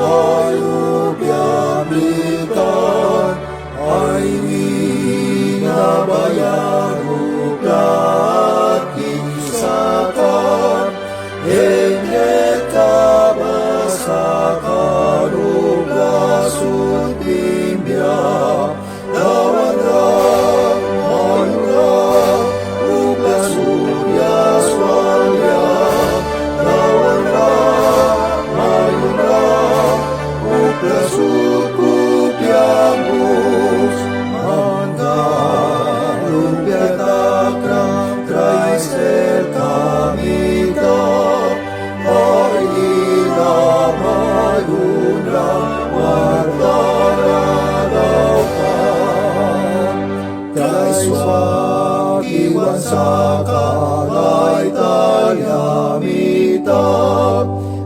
Ayubiamitan, ay winabayan uplat isakan, Enyeta masakan uplasut bimbya, Dawanrang mayurang uplasut yaswalya, Dawanrang mayurang uplasut kupyamus, Mandan upyatakram Christer kamita, Aina mayunrang wartaradapan, Kaiswag iwan sa kalay talyamita,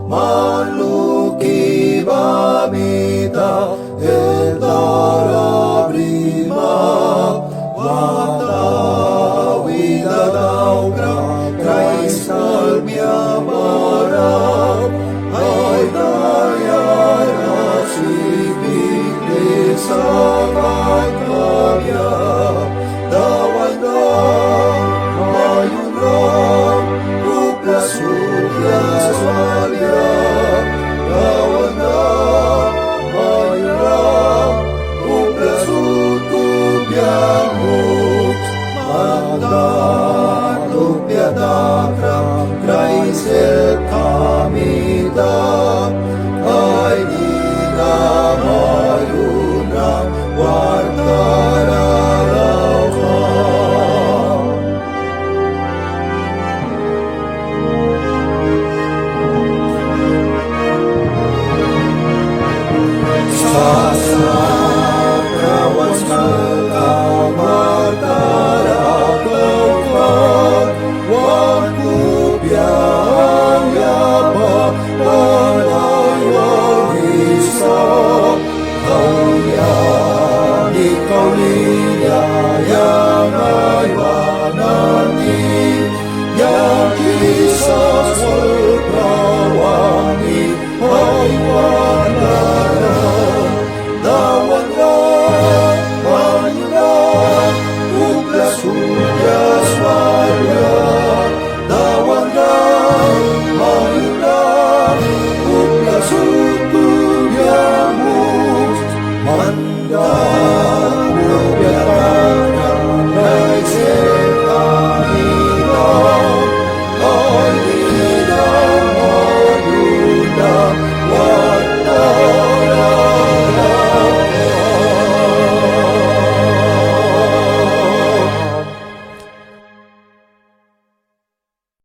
Manluki bamita, Etara brima, Watawida gram, Christal miamaram, ay dayara sibigli sa kagkabya, Dawanrang mayunrang uplasudya swalya, Dawanrang mayunrang uplasud kupyamut, Mandan upyatakram Christer kamita, ay mayunrang wartaradapan. Sa